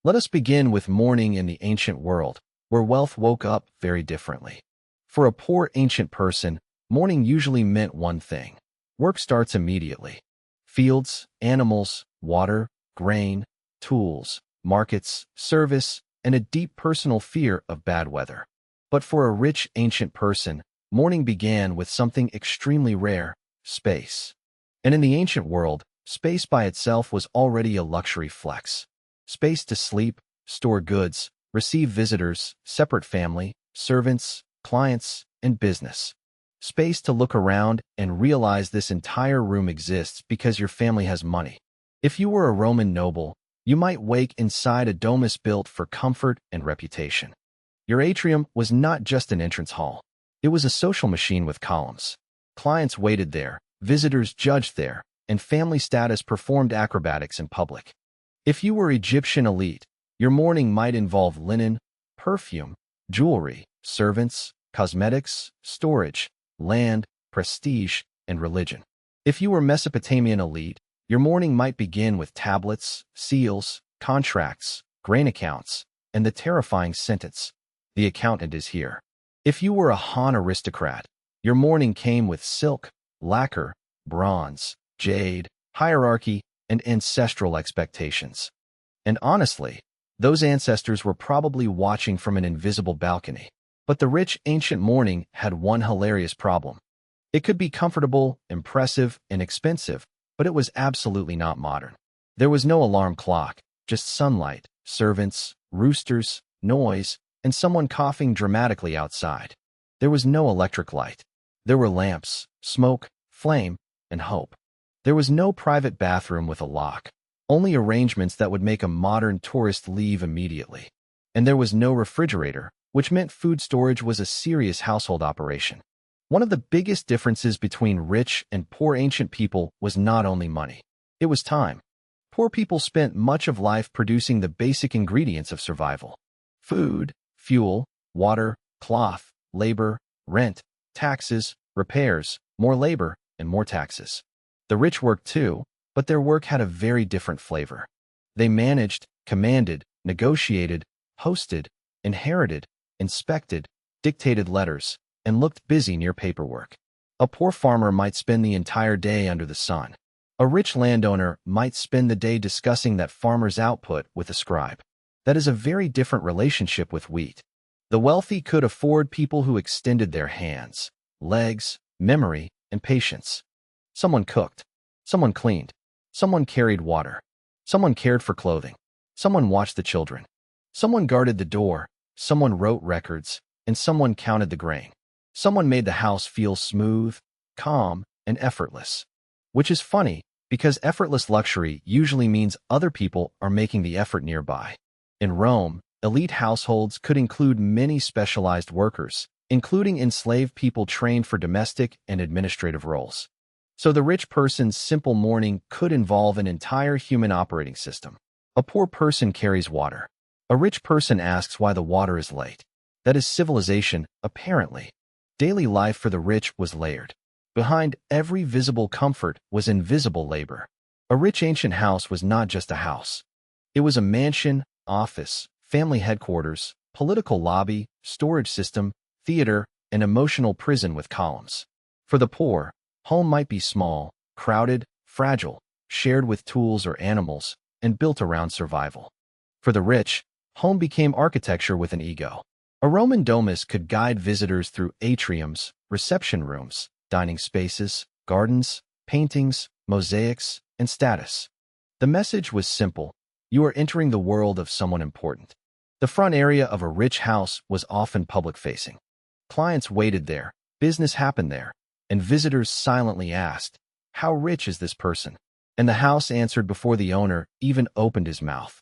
Let us begin with morning in the ancient world, where wealth woke up very differently. For a poor ancient person, morning usually meant one thing. Work starts immediately. Fields, animals, water, grain, tools, markets, service, and a deep personal fear of bad weather. But for a rich ancient person, morning began with something extremely rare: space. And in the ancient world, space by itself was already a luxury flex. Space to sleep, store goods, receive visitors, separate family, servants, clients, and business. Space to look around and realize this entire room exists because your family has money. If you were a Roman noble, you might wake inside a domus built for comfort and reputation. Your atrium was not just an entrance hall. It was a social machine with columns. Clients waited there, visitors judged there, and family status performed acrobatics in public. If you were Egyptian elite, your morning might involve linen, perfume, jewelry, servants, cosmetics, storage, land, prestige, and religion. If you were Mesopotamian elite, your morning might begin with tablets, seals, contracts, grain accounts, and the terrifying sentence, "The accountant is here." If you were a Han aristocrat, your morning came with silk, lacquer, bronze, jade, hierarchy, and ancestral expectations. And honestly, those ancestors were probably watching from an invisible balcony. But the rich ancient morning had one hilarious problem. It could be comfortable, impressive, and expensive, but it was absolutely not modern. There was no alarm clock, just sunlight, servants, roosters, noise, and someone coughing dramatically outside. There was no electric light. There were lamps, smoke, flame, and hope. There was no private bathroom with a lock, only arrangements that would make a modern tourist leave immediately. And there was no refrigerator, which meant food storage was a serious household operation. One of the biggest differences between rich and poor ancient people was not only money. It was time. Poor people spent much of life producing the basic ingredients of survival: food, fuel, water, cloth, labor, rent, taxes, repairs, more labor, and more taxes. The rich worked too, but their work had a very different flavor. They managed, commanded, negotiated, hosted, inherited, inspected, dictated letters, and looked busy near paperwork. A poor farmer might spend the entire day under the sun. A rich landowner might spend the day discussing that farmer's output with a scribe. That is a very different relationship with wheat. The wealthy could afford people who extended their hands, legs, memory, and patience. Someone cooked. Someone cleaned. Someone carried water. Someone cared for clothing. Someone watched the children. Someone guarded the door. Someone wrote records. And someone counted the grain. Someone made the house feel smooth, calm, and effortless. Which is funny, because effortless luxury usually means other people are making the effort nearby. In Rome, elite households could include many specialized workers, including enslaved people trained for domestic and administrative roles. So the rich person's simple morning could involve an entire human operating system. A poor person carries water. A rich person asks why the water is late. That is civilization, apparently. Daily life for the rich was layered. Behind every visible comfort was invisible labor. A rich ancient house was not just a house. It was a mansion, office, family headquarters, political lobby, storage system, theater, and emotional prison with columns. For the poor, home might be small, crowded, fragile, shared with tools or animals, and built around survival. For the rich, home became architecture with an ego. A Roman domus could guide visitors through atriums, reception rooms, dining spaces, gardens, paintings, mosaics, and status. The message was simple: you are entering the world of someone important. The front area of a rich house was often public-facing. Clients waited there, business happened there, and visitors silently asked, "How rich is this person?" And the house answered before the owner even opened his mouth.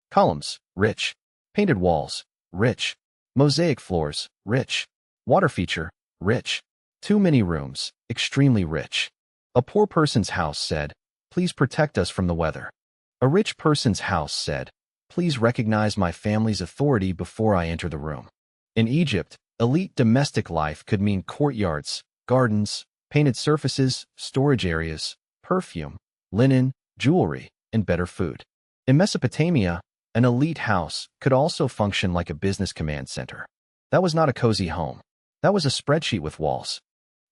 Columns, rich. Painted walls, rich. Mosaic floors, rich. Water feature, rich. Too many rooms, extremely rich. A poor person's house said, "Please protect us from the weather." A rich person's house said, "Please recognize my family's authority before I enter the room." In Egypt, elite domestic life could mean courtyards, gardens, painted surfaces, storage areas, perfume, linen, jewelry, and better food. In Mesopotamia, An elite house could also function like a business command center. That was not a cozy home. That was a spreadsheet with walls.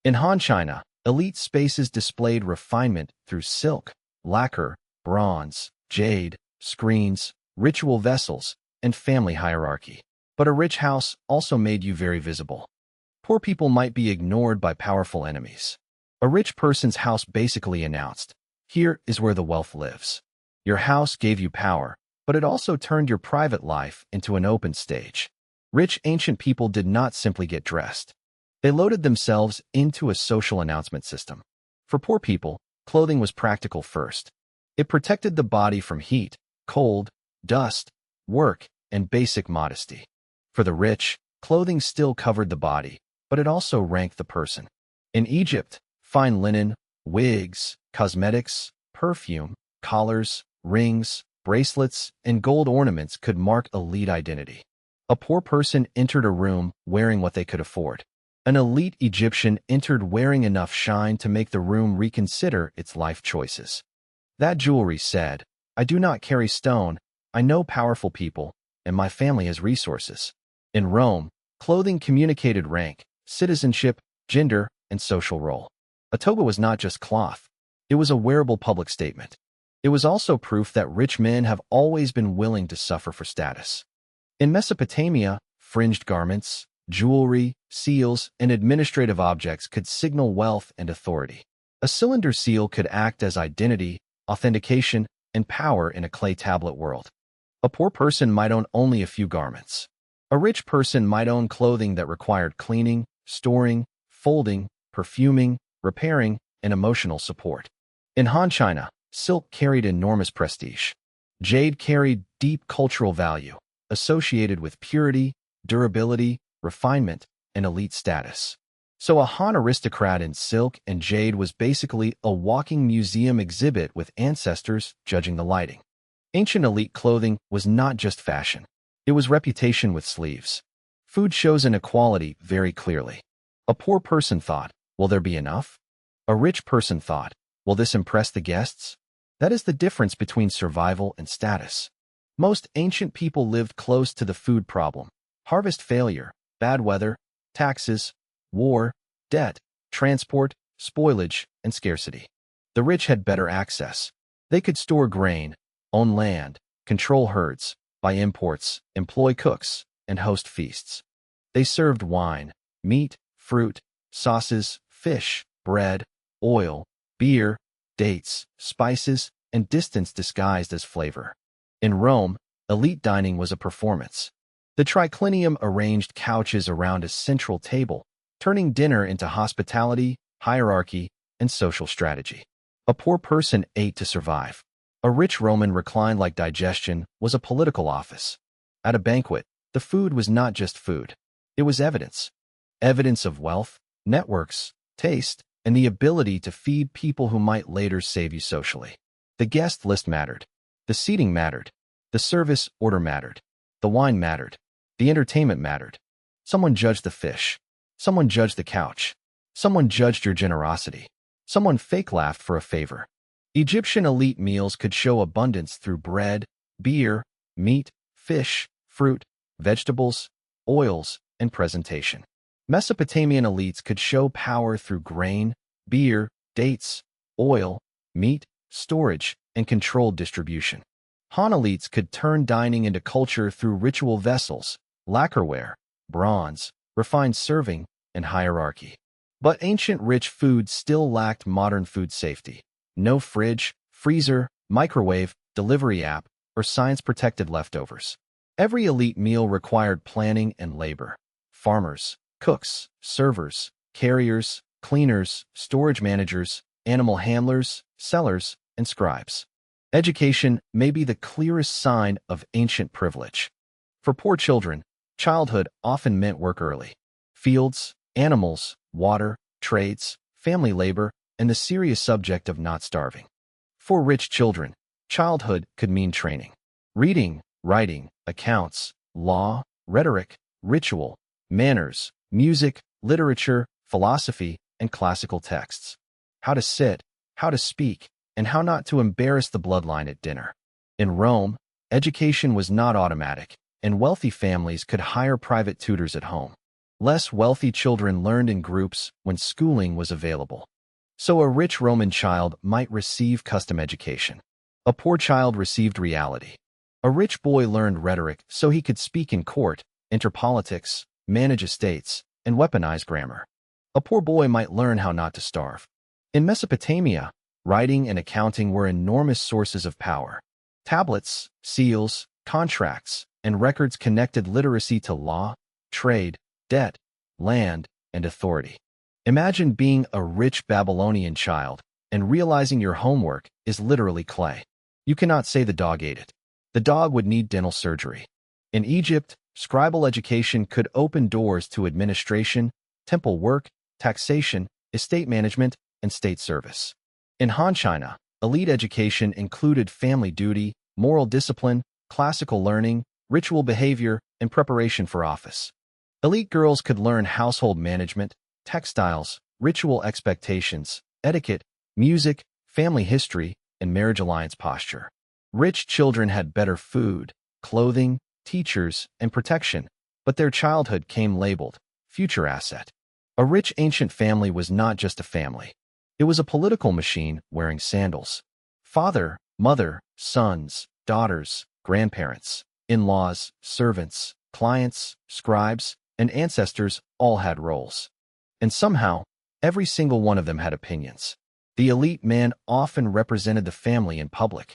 In Han China, elite spaces displayed refinement through silk, lacquer, bronze, jade, screens, ritual vessels, and family hierarchy. But a rich house also made you very visible. Poor people might be ignored by powerful enemies. A rich person's house basically announced, "Here is where the wealth lives." Your house gave you power, but it also turned your private life into an open stage. Rich ancient people did not simply get dressed. They loaded themselves into a social announcement system. For poor people, clothing was practical first. It protected the body from heat, cold, dust, work, and basic modesty. For the rich, clothing still covered the body, but it also ranked the person. In Egypt, fine linen, wigs, cosmetics, perfume, collars, rings, bracelets, and gold ornaments could mark elite identity. A poor person entered a room wearing what they could afford. An elite Egyptian entered wearing enough shine to make the room reconsider its life choices. That jewelry said, "I do not carry stone, I know powerful people, and my family has resources." In Rome, clothing communicated rank, citizenship, gender, and social role. A toga was not just cloth. It was a wearable public statement. It was also proof that rich men have always been willing to suffer for status. In Mesopotamia, fringed garments, jewelry, seals, and administrative objects could signal wealth and authority. A cylinder seal could act as identity, authentication, and power in a clay tablet world. A poor person might own only a few garments. A rich person might own clothing that required cleaning, storing, folding, perfuming, repairing, and emotional support. In Han China, silk carried enormous prestige. Jade carried deep cultural value, associated with purity, durability, refinement, and elite status. So a Han aristocrat in silk and jade was basically a walking museum exhibit with ancestors judging the lighting. Ancient elite clothing was not just fashion. It was reputation with sleeves. Food shows inequality very clearly. A poor person thought, "Will there be enough?" A rich person thought, "Will this impress the guests?" That is the difference between survival and status. Most ancient people lived close to the food problem: harvest failure, bad weather, taxes, war, debt, transport, spoilage, and scarcity. The rich had better access. They could store grain, own land, control herds, buy imports, employ cooks, and host feasts. They served wine, meat, fruit, sauces, fish, bread, oil, beer, dates, spices, and distance disguised as flavor. In Rome, elite dining was a performance. The triclinium arranged couches around a central table, turning dinner into hospitality, hierarchy, and social strategy. A poor person ate to survive. A rich Roman reclined like digestion was a political office. At a banquet, the food was not just food. It was evidence. Evidence of wealth, networks, taste, and the ability to feed people who might later save you socially. The guest list mattered. The seating mattered. The service order mattered. The wine mattered. The entertainment mattered. Someone judged the fish. Someone judged the couch. Someone judged your generosity. Someone fake laughed for a favor. Egyptian elite meals could show abundance through bread, beer, meat, fish, fruit, vegetables, oils, and presentation. Mesopotamian elites could show power through grain, beer, dates, oil, meat, storage, and controlled distribution. Han elites could turn dining into culture through ritual vessels, lacquerware, bronze, refined serving, and hierarchy. But ancient rich food still lacked modern food safety. No fridge, freezer, microwave, delivery app, or science-protected leftovers. Every elite meal required planning and labor. Farmers, cooks, servers, carriers, cleaners, storage managers, animal handlers, sellers, and scribes. Education may be the clearest sign of ancient privilege. For poor children, childhood often meant work early. Fields, animals, water, trades, family labor, and the serious subject of not starving. For rich children, childhood could mean training. Reading, writing, accounts, law, rhetoric, ritual, manners, music, literature, philosophy, and classical texts. How to sit, how to speak, and how not to embarrass the bloodline at dinner. In Rome, Education was not automatic, and wealthy families could hire private tutors at home. Less wealthy children learned in groups when schooling was available. So a rich Roman child might receive custom education. A poor child received reality. A rich boy learned rhetoric so he could speak in court, enter politics, manage estates, and weaponize grammar. A poor boy might learn how not to starve. In Mesopotamia, writing and accounting were enormous sources of power. Tablets, seals, contracts, and records connected literacy to law, trade, debt, land, and authority. Imagine being a rich Babylonian child and realizing your homework is literally clay. You cannot say the dog ate it. The dog would need dental surgery. In Egypt, scribal education could open doors to administration, temple work, taxation, estate management, and state service. In Han China, elite education included family duty, moral discipline, classical learning, ritual behavior, and preparation for office. Elite girls could learn household management, textiles, ritual expectations, etiquette, music, family history, and marriage alliance posture. Rich children had better food, clothing, teachers, and protection, but their childhood came labeled future asset. A rich ancient family was not just a family. It was a political machine wearing sandals. Father, mother, sons, daughters, grandparents, in-laws, servants, clients, scribes, and ancestors all had roles. And somehow, every single one of them had opinions. The elite man often represented the family in public.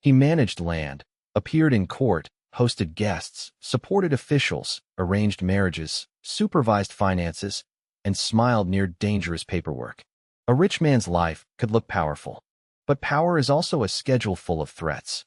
He managed land, appeared in court, hosted guests, supported officials, arranged marriages, supervised finances, and smiled near dangerous paperwork. A rich man's life could look powerful, but power is also a schedule full of threats.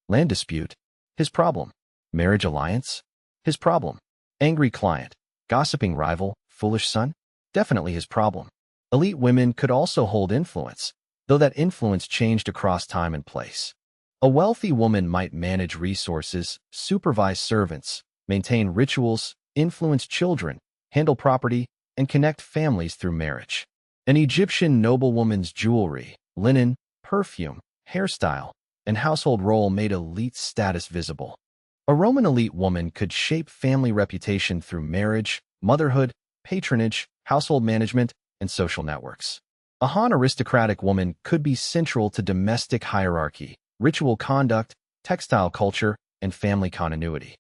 Land dispute? His problem. Marriage alliance? His problem. Angry client, gossiping rival, foolish son? Definitely his problem. Elite women could also hold influence, though that influence changed across time and place. A wealthy woman might manage resources, supervise servants, maintain rituals, influence children, handle property, and connect families through marriage. An Egyptian noblewoman's jewelry, linen, perfume, hairstyle, and household role made elite status visible. A Roman elite woman could shape family reputation through marriage, motherhood, patronage, household management, and social networks. A Han aristocratic woman could be central to domestic hierarchy, ritual conduct, textile culture, and family continuity.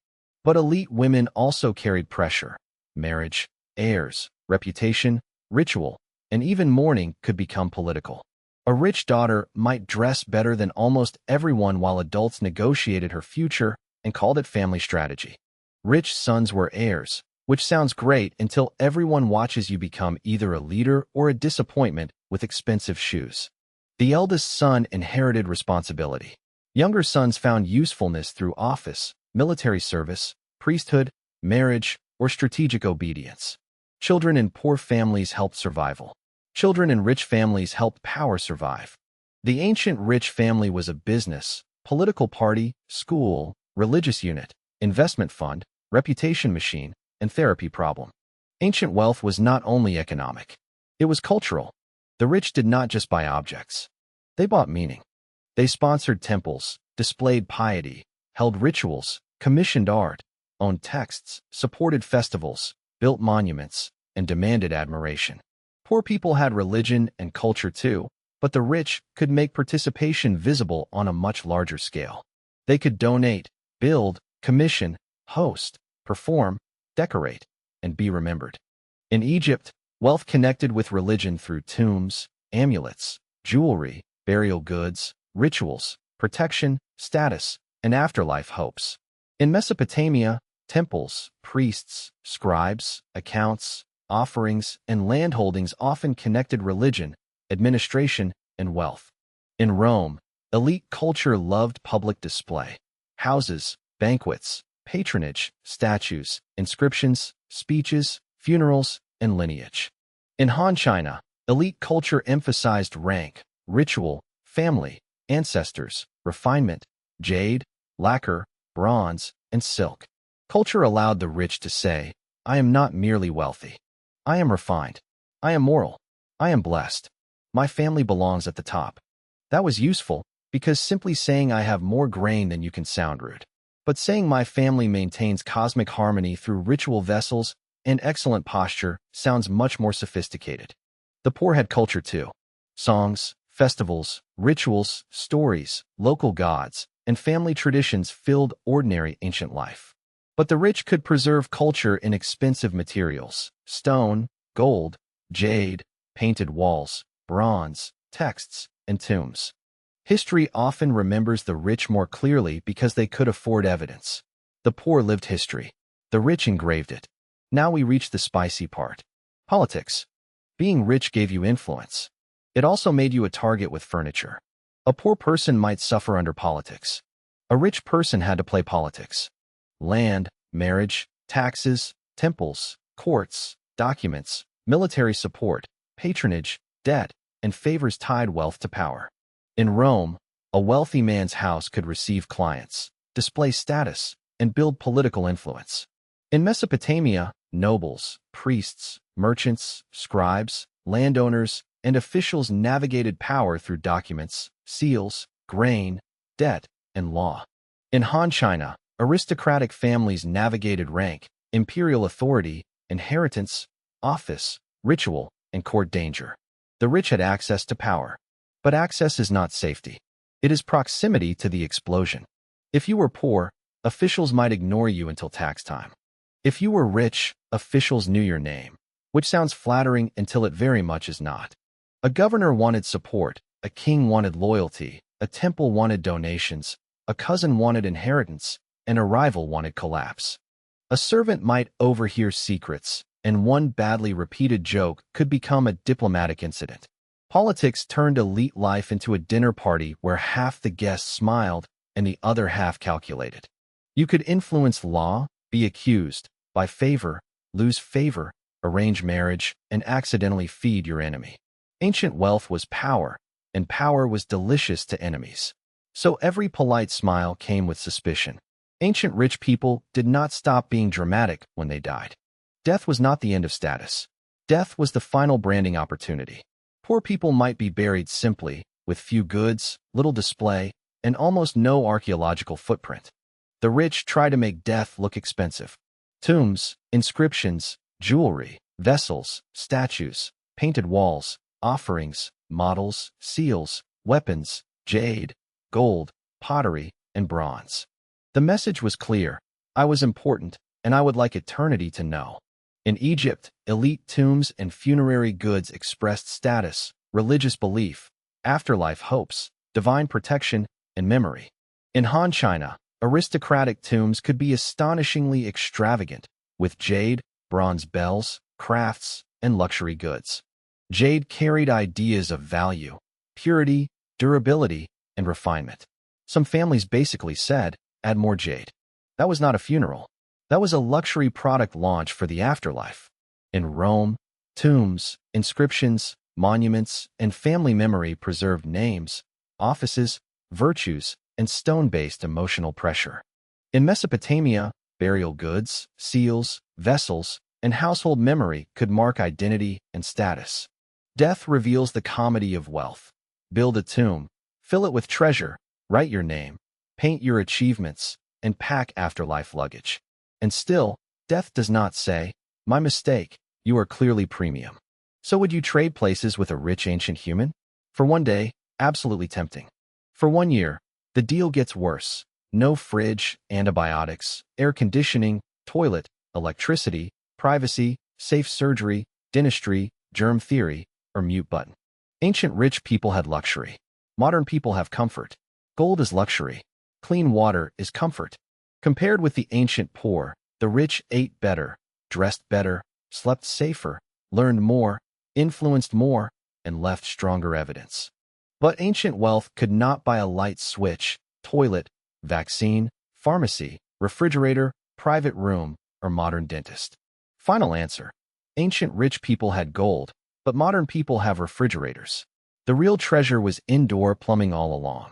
But elite women also carried pressure. Marriage, heirs, reputation, ritual, and even mourning could become political. A rich daughter might dress better than almost everyone while adults negotiated her future and called it family strategy. Rich sons were heirs, which sounds great until everyone watches you become either a leader or a disappointment with expensive shoes. The eldest son inherited responsibility. Younger sons found usefulness through office, military service, priesthood, marriage, or strategic obedience. Children in poor families helped survival. Children in rich families helped power survive. The ancient rich family was a business, political party, school, religious unit, investment fund, reputation machine, and therapy problem. Ancient wealth was not only economic. It was cultural. The rich did not just buy objects. They bought meaning. They sponsored temples, displayed piety, held rituals, commissioned art, owned texts, supported festivals, built monuments, and demanded admiration. Poor people had religion and culture too, but the rich could make participation visible on a much larger scale. They could donate, build, commission, host, perform, decorate, and be remembered. In Egypt, wealth connected with religion through tombs, amulets, jewelry, burial goods, rituals, protection, status, and afterlife hopes. In Mesopotamia, temples, priests, scribes, accounts, offerings, and landholdings often connected religion, administration, and wealth. In Rome, elite culture loved public display. Houses, banquets, patronage, statues, inscriptions, speeches, funerals, and lineage. In Han China, elite culture emphasized rank, ritual, family, ancestors, refinement, jade, lacquer, bronze, and silk. Culture allowed the rich to say, "I am not merely wealthy. I am refined. I am moral. I am blessed. My family belongs at the top." That was useful because simply saying I have more grain than you can sound rude. But saying my family maintains cosmic harmony through ritual vessels and excellent posture sounds much more sophisticated. The poor had culture too. Songs, festivals, rituals, stories, local gods, and family traditions filled ordinary ancient life. But the rich could preserve culture in expensive materials: stone, gold, jade, painted walls, bronze, texts, and tombs. History often remembers the rich more clearly because they could afford evidence. The poor lived history. The rich engraved it. Now we reach the spicy part. Politics. Being rich gave you influence. It also made you a target with furniture. A poor person might suffer under politics. A rich person had to play politics. Land, marriage, taxes, temples, courts, documents, military support, patronage, debt, and favors tied wealth to power. In Rome, a wealthy man's house could receive clients, display status, and build political influence. In Mesopotamia, nobles, priests, merchants, scribes, landowners, and officials navigated power through documents, seals, grain, debt, and law. In Han China, aristocratic families navigated rank, imperial authority, inheritance, office, ritual, and court danger. The rich had access to power. But access is not safety. It is proximity to the explosion. If you were poor, officials might ignore you until tax time. If you were rich, officials knew your name, which sounds flattering until it very much is not. A governor wanted support, a king wanted loyalty, a temple wanted donations, a cousin wanted inheritance, and a rival wanted collapse. A servant might overhear secrets, and one badly repeated joke could become a diplomatic incident. Politics turned elite life into a dinner party where half the guests smiled and the other half calculated. You could influence law, be accused, buy favor, lose favor, arrange marriage, and accidentally feed your enemy. Ancient wealth was power, and power was delicious to enemies. So every polite smile came with suspicion. Ancient rich people did not stop being dramatic when they died. Death was not the end of status. Death was the final branding opportunity. Poor people might be buried simply, with few goods, little display, and almost no archaeological footprint. The rich try to make death look expensive. Tombs, inscriptions, jewelry, vessels, statues, painted walls, offerings, models, seals, weapons, jade, gold, pottery, and bronze. The message was clear. I was important, and I would like eternity to know. In Egypt, elite tombs and funerary goods expressed status, religious belief, afterlife hopes, divine protection, and memory. In Han China, aristocratic tombs could be astonishingly extravagant, with jade, bronze bells, crafts, and luxury goods. Jade carried ideas of value, purity, durability, and refinement. Some families basically said, add more jade. That was not a funeral. That was a luxury product launch for the afterlife. In Rome, tombs, inscriptions, monuments, and family memory preserved names, offices, virtues, and stone-based emotional pressure. In Mesopotamia, burial goods, seals, vessels, and household memory could mark identity and status. Death reveals the comedy of wealth. Build a tomb, fill it with treasure, write your name, paint your achievements, and pack afterlife luggage. And still, death does not say, my mistake, you are clearly premium. So would you trade places with a rich ancient human? For one day, absolutely tempting. For 1 year, the deal gets worse. No fridge, antibiotics, air conditioning, toilet, electricity, privacy, safe surgery, dentistry, germ theory, or mute button. Ancient rich people had luxury. Modern people have comfort. Gold is luxury. Clean water is comfort. Compared with the ancient poor, the rich ate better, dressed better, slept safer, learned more, influenced more, and left stronger evidence. But ancient wealth could not buy a light switch, toilet, vaccine, pharmacy, refrigerator, private room, or modern dentist. Final answer. Ancient rich people had gold, but modern people have refrigerators. The real treasure was indoor plumbing all along.